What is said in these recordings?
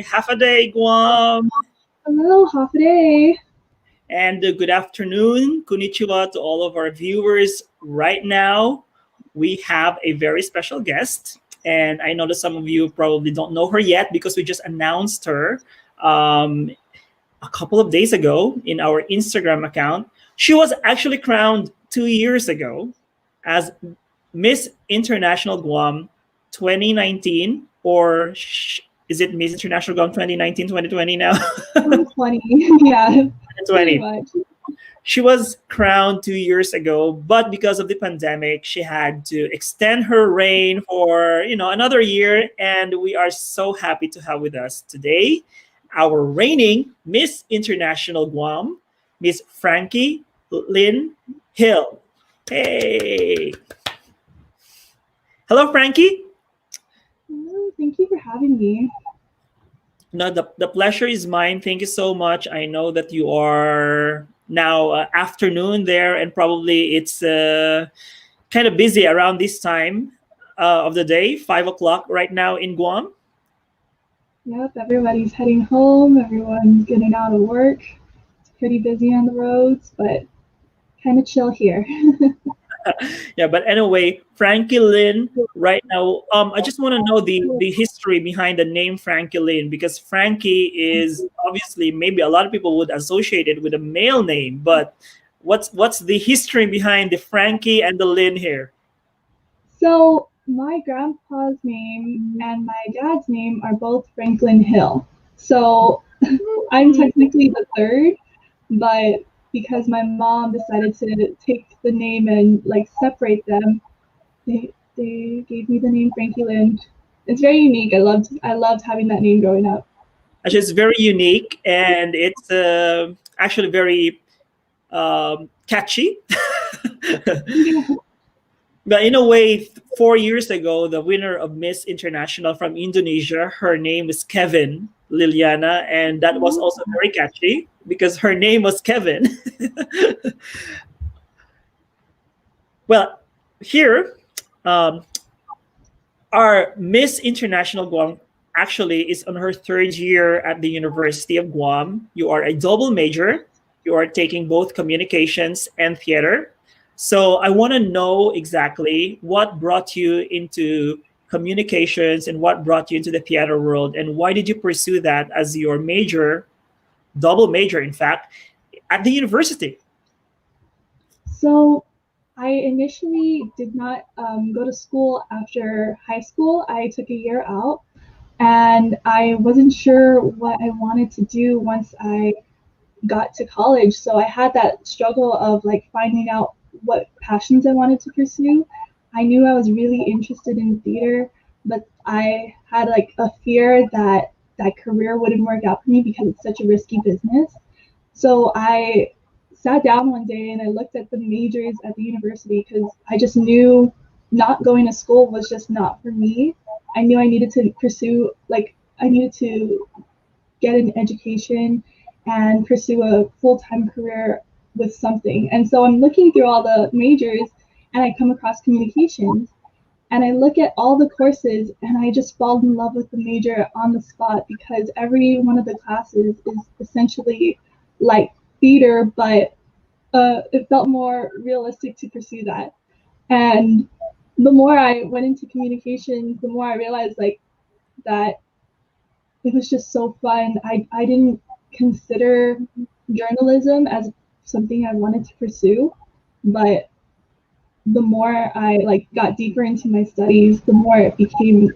Half a day, Guam. Hello, half a day. And good afternoon, konnichiwa to all of our viewers right now. We have a very special guest. And I know that some of you probably don't know her yet because we just announced her um, a couple of days ago in our Instagram account. She was actually crowned 2 years ago as Miss International Guam 2019, or is it Miss International Guam 2019, 2020 now? 2020, yeah, pretty 2020. much. She was crowned 2 years ago, but because of the pandemic, she had to extend her reign for another year. And we are so happy to have with us today our reigning Miss International Guam, Miss Franky Lynn Hill. Hey. Hello, Franky. Hello, thank you for having me. No, the pleasure is mine. Thank you so much. I know that you are now afternoon there, and probably it's kind of busy around this time of the day, 5 o'clock right now in Guam. Yep, everybody's heading home. Everyone's getting out of work. It's pretty busy on the roads, but kind of chill here. Yeah, but anyway, Franky Lynn, right now, I just want to know the history behind the name Franky Lynn, because Franky is obviously, maybe a lot of people would associate it with a male name, but what's the history behind the Franky and the Lynn here? So my grandpa's name and my dad's name are both Franklin Hill. So I'm technically the third, but because my mom decided to take the name and separate them, they gave me the name Franky Lynn. It's very unique. I loved having that name growing up. Actually, it's very unique, and it's actually very catchy. But in a way, 4 years ago, the winner of Miss International from Indonesia, her name is Kevin Liliana, and that was also very catchy because her name was Kevin. Well, here, our Miss International Guam actually is on her third year at the University of Guam. You are a double major. You are taking both communications and theater. So I want to know exactly what brought you into communications and what brought you into the theater world, and why did you pursue that as your major, double major, in fact, at the university? So I initially did not go to school after high school. I took a year out, and I wasn't sure what I wanted to do once I got to college. So I had that struggle of finding out what passions I wanted to pursue. I knew I was really interested in theater, but I had a fear that that career wouldn't work out for me because it's such a risky business. So I sat down one day and I looked at the majors at the university because I just knew not going to school was just not for me. I knew I needed to pursue, I needed to get an education and pursue a full-time career with something. And so I'm looking through all the majors and I come across communications and I look at all the courses and I just fall in love with the major on the spot because every one of the classes is essentially like theater, but it felt more realistic to pursue that. And the more I went into communications, the more I realized that it was just so fun. I didn't consider journalism as something I wanted to pursue, but the more I got deeper into my studies, the more it became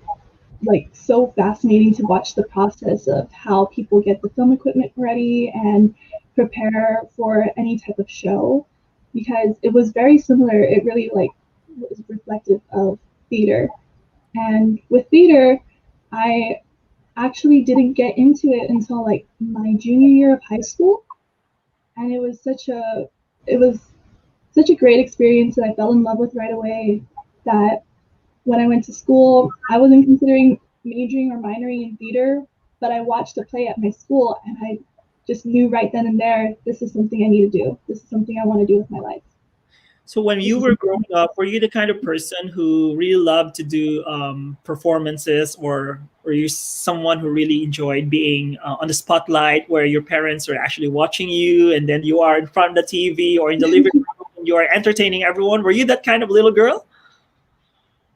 so fascinating to watch the process of how people get the film equipment ready and prepare for any type of show, because it was very similar. It really was reflective of theater. And with theater, I actually didn't get into it until my junior year of high school, and it was such a great experience that I fell in love with right away. That when I went to school, I wasn't considering majoring or minoring in theater, but I watched a play at my school and I just knew right then and there, this is something I need to do. This is something I want to do with my life. So when you were growing up, were you the kind of person who really loved to do performances, or were you someone who really enjoyed being on the spotlight, where your parents are actually watching you, and then you are in front of the TV or in the living room and you are entertaining everyone? Were you that kind of little girl?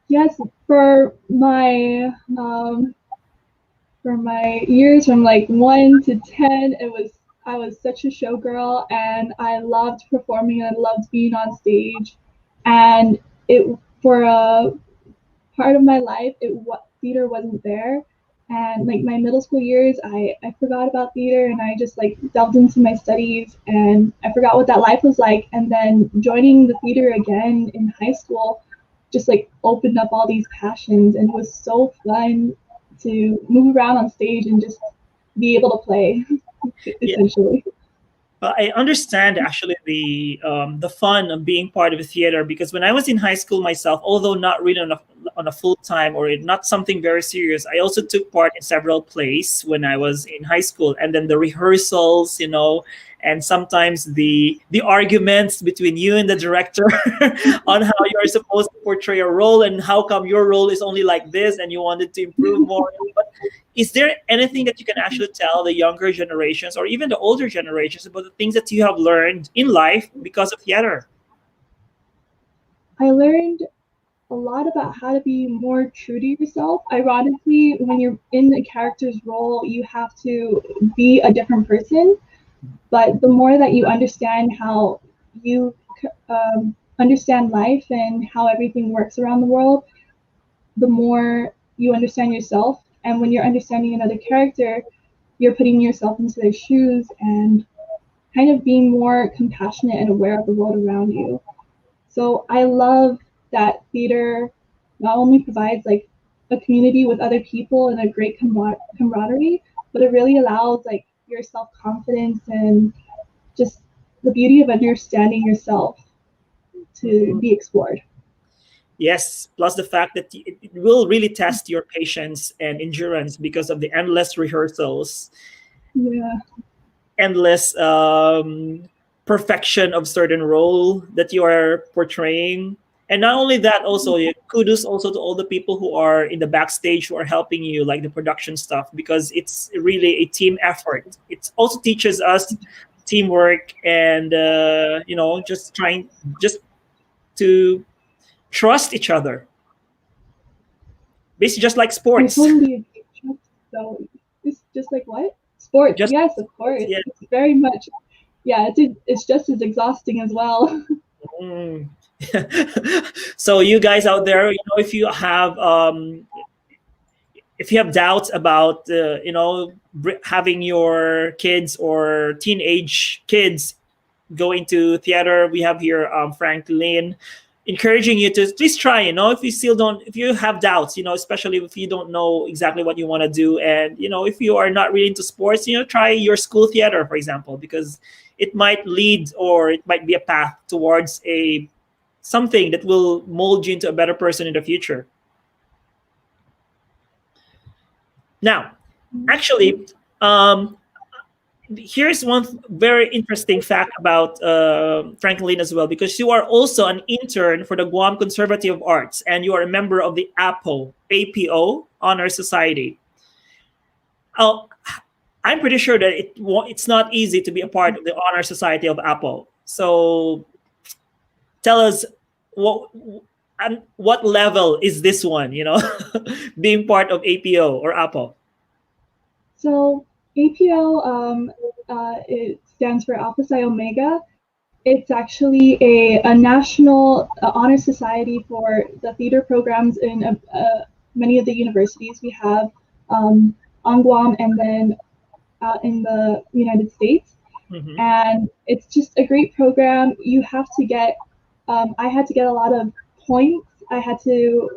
Yes, for my years from like 1 to 10, I was such a showgirl, and I loved performing and I loved being on stage. And it for a part of my life, what theater wasn't there. And like my middle school years, I forgot about theater and I just like delved into my studies and I forgot what that life was like. And then joining the theater again in high school just like opened up all these passions, and it was so fun to move around on stage and just be able to play Yeah. essentially. I understand actually the fun of being part of a theater, because when I was in high school myself, although not really on a full time or not something very serious, I also took part in several plays when I was in high school, and then the rehearsals, and sometimes the arguments between you and the director on how you're supposed to portray a role and how come your role is only like this and you wanted to improve more. But is there anything that you can actually tell the younger generations or even the older generations about the things that you have learned in life because of theater? I learned a lot about how to be more true to yourself. Ironically, when you're in a character's role, you have to be a different person. But the more that you understand how you understand life and how everything works around the world, the more you understand yourself. And when you're understanding another character, you're putting yourself into their shoes and kind of being more compassionate and aware of the world around you. So I love that theater not only provides like a community with other people and a great camaraderie, but it really allows like your self confidence and just the beauty of understanding yourself to be explored. Yes, plus the fact that it will really test your patience and endurance because of the endless rehearsals, Yeah. endless perfection of certain role that you are portraying. And not only that, also kudos also to all the people who are in the backstage who are helping you, like the production stuff, because it's really a team effort. It also teaches us teamwork and just to trust each other. Basically, just like I sports. totally agree. So it's just like what? Sports, Just yes, of sports, course. yeah. It's very much, yeah, it's just as exhausting as well. Mm. So you guys out there, if you have doubts about having your kids or teenage kids go into theater, we have here Frank Lynn encouraging you to at least try. If you still don't, if you have doubts, especially if you don't know exactly what you want to do, and if you are not really into sports, try your school theater, for example, because it might lead or it might be a path towards a something that will mold you into a better person in the future. Now, actually, um, here's one very interesting fact about Franklin as well, because you are also an intern for the Guam Conservative Arts, and you are a member of the APO Honor Society. Oh, I'm pretty sure that it's not easy to be a part of the Honor Society of APO. So tell us what and what level is this one? Being part of APO or APO. So APO, it stands for Alpha Psi Omega. It's actually a national honor society for the theater programs in many of the universities we have on Guam and then out in the United States. Mm-hmm. And it's just a great program. You have to get, I had to get a lot of points. I had to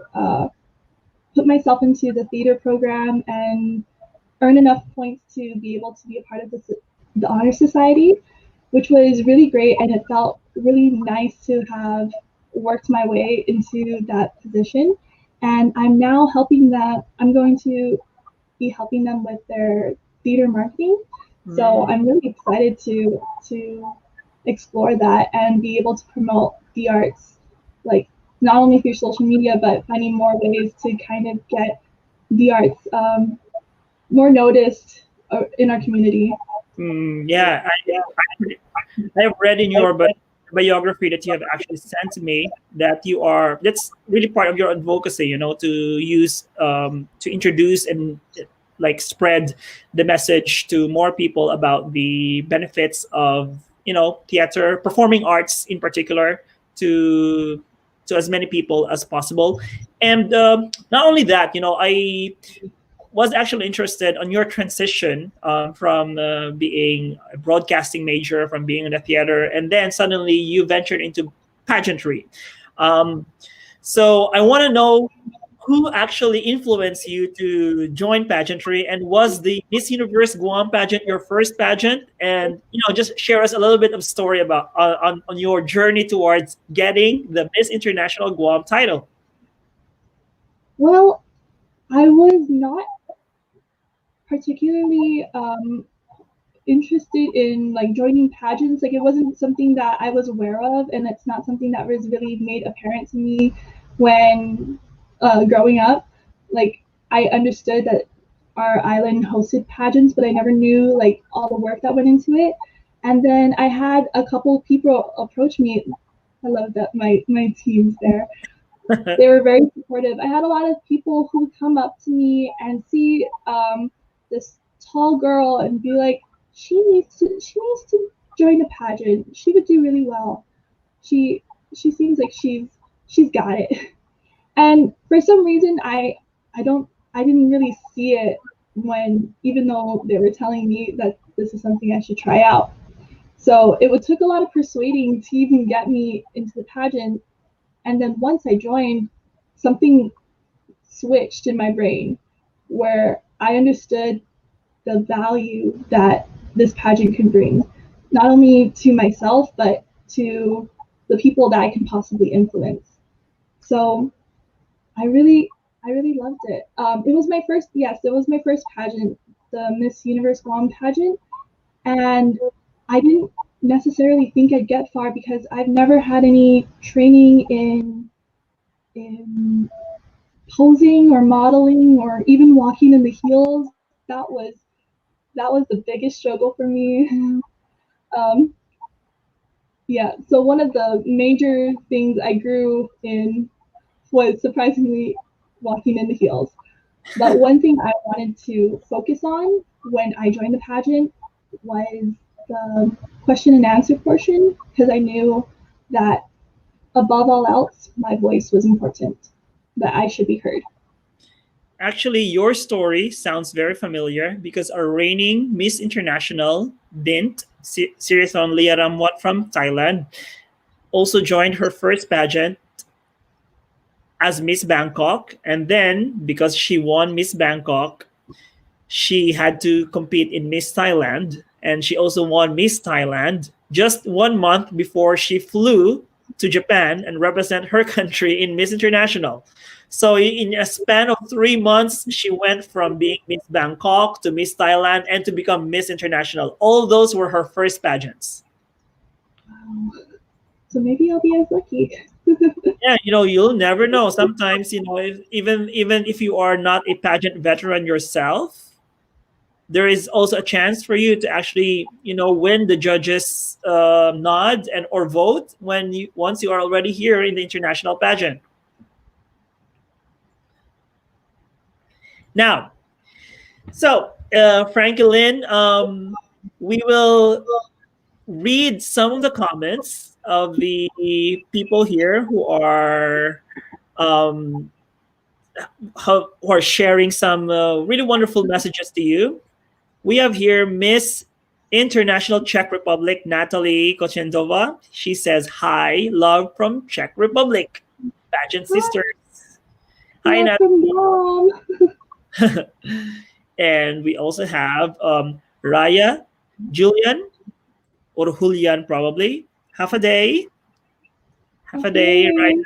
put myself into the theater program and earn enough points to be able to be a part of the honor society, which was really great, and it felt really nice to have worked my way into that position. And I'm now helping them. I'm going to be helping them with their theater marketing. So I'm really excited to explore that and be able to promote the arts, like not only through social media, but finding more ways to kind of get the arts more noticed in our community. Yeah, I've read in your biography that you have actually sent to me that that's really part of your advocacy, to use to introduce and like spread the message to more people about the benefits of theater, performing arts in particular, to as many people as possible. And not only that, I was actually interested on your transition from being a broadcasting major, from being in the theater, and then suddenly you ventured into pageantry. Um, so I want to know who actually influenced you to join pageantry, and was the Miss Universe Guam pageant your first pageant? And just share us a little bit of story about on your journey towards getting the Miss International Guam title. Well, I was not particularly interested in like joining pageants. Like it wasn't something that I was aware of, and it's not something that was really made apparent to me when growing up. Like I understood that our island hosted pageants, but I never knew like all the work that went into it. And then I had a couple of people approach me. I love that my team's there. They were very supportive. I had a lot of people who come up to me and see this tall girl and be like, she needs to join a pageant. She would do really well. She seems like she's got it. And for some reason I didn't really see it when, even though they were telling me that this is something I should try out. So it took a lot of persuading to even get me into the pageant. And then once I joined, something switched in my brain where I understood the value that this pageant can bring, not only to myself, but to the people that I can possibly influence. So I really loved it. It was my first pageant, the Miss Universe Guam pageant. And I didn't necessarily think I'd get far because I've never had any training in posing or modeling or even walking in the heels. That was the biggest struggle for me. Um, yeah, so one of the major things I grew in was surprisingly walking in the heels. But one thing I wanted to focus on when I joined the pageant was the question and answer portion, because I knew that above all else, my voice was important, that I should be heard. Actually, your story sounds very familiar because our reigning Miss International, Dint Sirithon Liaramwat from Thailand, also joined her first pageant as Miss Bangkok. And then, because she won Miss Bangkok, she had to compete in Miss Thailand. And she also won Miss Thailand just 1 month before she flew to Japan and represent her country in Miss International. So in a span of 3 months, she went from being Miss Bangkok to Miss Thailand and to become Miss International. All those were her first pageants. Wow. So maybe I'll be as lucky. Yeah, you'll never know. Sometimes, even if you are not a pageant veteran yourself, there is also a chance for you to actually, win the judges' nod and or vote once you are already here in the international pageant. Now, so Franky Lynn, we will read some of the comments of the people here who are sharing some really wonderful messages to you. We have here Miss International Czech Republic, Natalie Kochendova. She says, hi, love from Czech Republic. Pageant sisters. Hi, Natalie. And we also have Raya, Julian, or Julian probably. Half a day, Raya.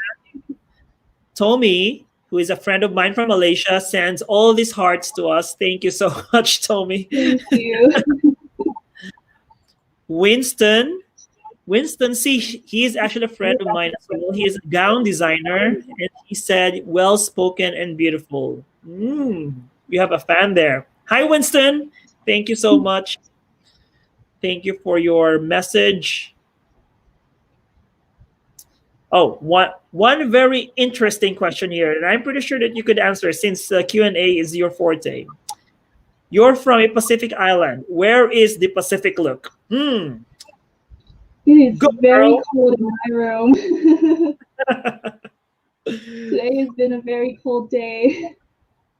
Tommy, who is a friend of mine from Malaysia, sends all these hearts to us. Thank you so much, Tommy. Thank you. Winston Winston, see, he is actually a friend of mine as well. He is a gown designer, and he said, well spoken and beautiful. You have a fan there. Hi, Winston. Thank you so much. Thank you for your message. Oh, one very interesting question here, and I'm pretty sure that you could answer since Q&A is your forte. You're from a Pacific island. Where is the Pacific look? It is Go, very girl. cold in my room. Today has been a very cold day.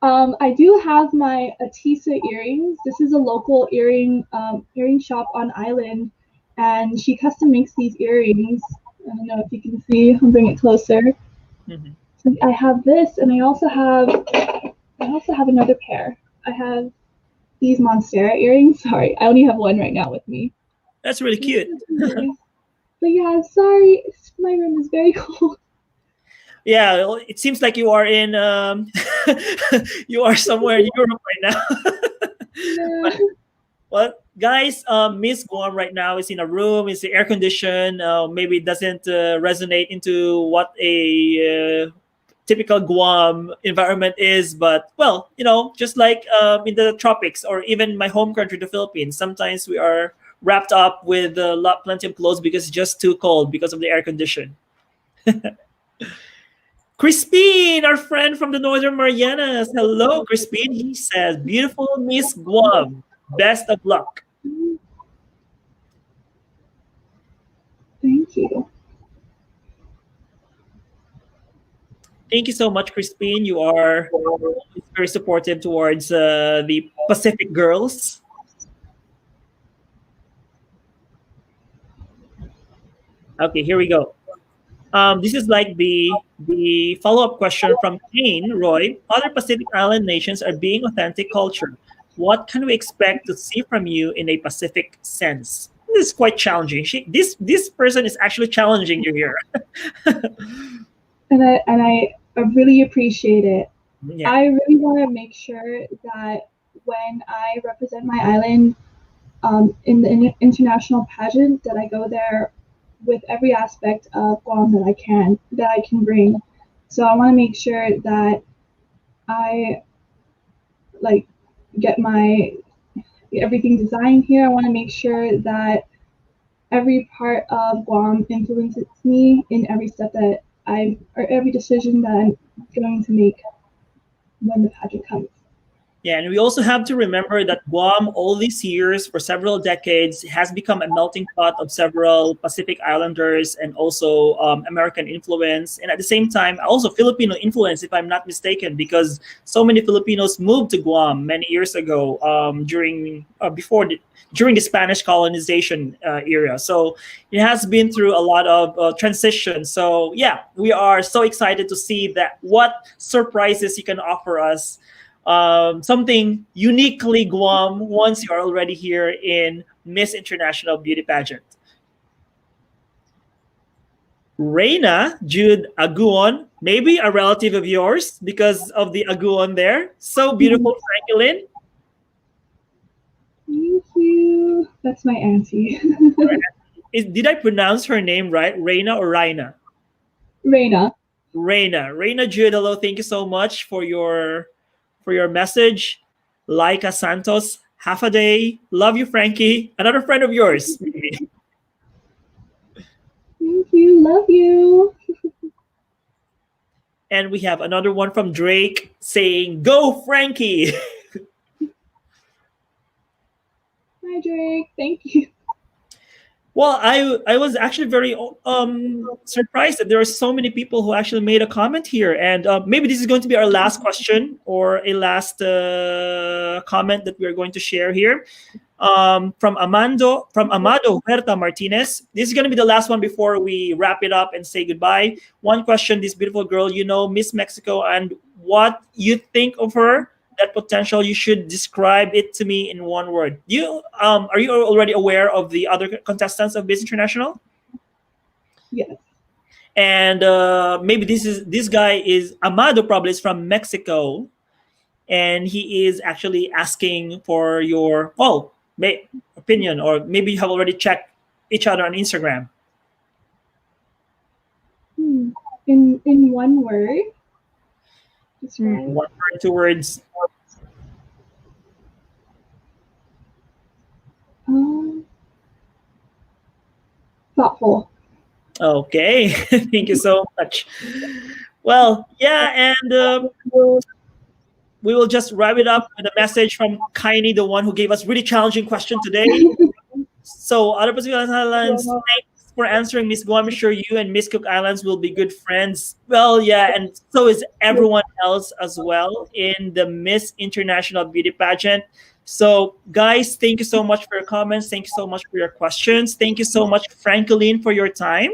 I do have my Atisa earrings. This is a local earring shop on island, and she custom makes these earrings. I don't know if you can see. I'll bring it closer. Mhm. So I have this, and I also have another pair. I have these Monstera earrings. Sorry, I only have one right now with me. That's really cute. But yeah, sorry, my room is very cold. Yeah, well, it seems like you are in you are somewhere in Europe right now. Yeah. Well, guys, Miss Guam right now is in a room. It's air conditioned. Maybe it doesn't resonate into what a typical Guam environment is, but well, just like in the tropics or even my home country, the Philippines, sometimes we are wrapped up with plenty of clothes because it's just too cold because of the air condition. Crispin, our friend from the Northern Marianas. Hello, Crispin. He says, beautiful Miss Guam. Best of luck. Thank you. Thank you so much, Crispin. You are very supportive towards the Pacific girls. Okay, here we go. This is like the follow-up question from Kane Roy. Other Pacific Island nations are being authentic culture. What can we expect to see from you in a Pacific sense? This is quite challenging. This person is actually challenging you here. And I really appreciate it. Yeah. I really want to make sure that when I represent my island in the international pageant, that I go there with every aspect of Guam that I can bring. So I want to make sure that I like get everything designed here. I want to make sure that every part of Guam influences me in every step or every decision that I'm going to make when the pageant comes. Yeah, and we also have to remember that Guam, all these years, for several decades, has become a melting pot of several Pacific Islanders and also American influence. And at the same time, also Filipino influence, if I'm not mistaken, because so many Filipinos moved to Guam many years ago during the Spanish colonization era. So it has been through a lot of transition. So yeah, we are so excited to see that what surprises you can offer us, something uniquely Guam once you are already here in Miss International Beauty Pageant. Reina Jude Aguon, maybe a relative of yours because of the Aguon there. So beautiful, Franky Lynn. Thank you. That's my auntie. Did I pronounce her name right? Reina or Raina? Reina. Reina Jude, hello. Thank you so much for your message. Laika Santos, half a day. Love you, Franky. Another friend of yours. Maybe. Thank you. Love you. And we have another one from Drake saying, "Go, Franky." Hi, Drake. Thank you. Well, I was actually very surprised that there are so many people who actually made a comment here, and maybe this is going to be our last question or a last comment that we are going to share here. From Amado Huerta Martinez. This is going to be the last one before we wrap it up and say goodbye. One question: this beautiful girl, Miss Mexico, and what you think of her? That potential, you should describe it to me in one word. Are you already aware of the other contestants of Miss International? Yes. And maybe this guy is Amado, probably is from Mexico, and he is actually asking for your opinion, or maybe you have already checked each other on Instagram? In one word. Describe. 1 word, 2 words. Thoughtful. Okay, thank you so much. Well, yeah, and we will just wrap it up with a message from Kaini, the one who gave us really challenging question today. So, other Pacific Islands, thanks for answering, Miss Guam. I'm sure you and Miss Cook Islands will be good friends. Well, yeah, and so is everyone else as well in the Miss International Beauty Pageant. So, guys, thank you so much for your comments. Thank you so much for your questions. Thank you so much, Franky Lynn, for your time.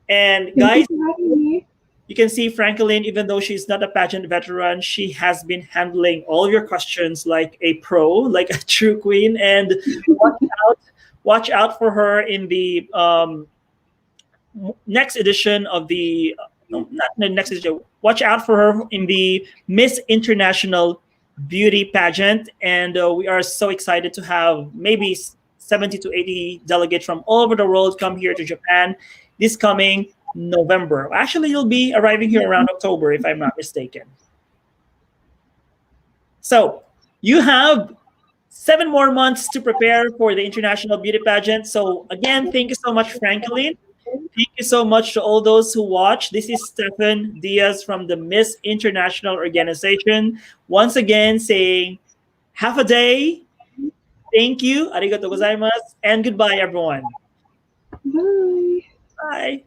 And guys, Thank you for having me. You can see Franky Lynn, even though she's not a pageant veteran, she has been handling all your questions like a pro, like a true queen. And watch out for her in the next edition of the no, not the next edition. Watch out for her in the Miss International Beauty Pageant, and we are so excited to have maybe 70 to 80 delegates from all over the world come here to Japan this coming November. Actually, you'll be arriving here around October, if I'm not mistaken. So you have 7 more months to prepare for the International Beauty Pageant. So again, thank you so much, Franky Lynn. Thank you so much to all those who watch. This is Stefan Diaz from the Miss International Organization. Once again, saying have a day. Thank you. Arigatou gozaimasu. And goodbye, everyone. Bye. Bye.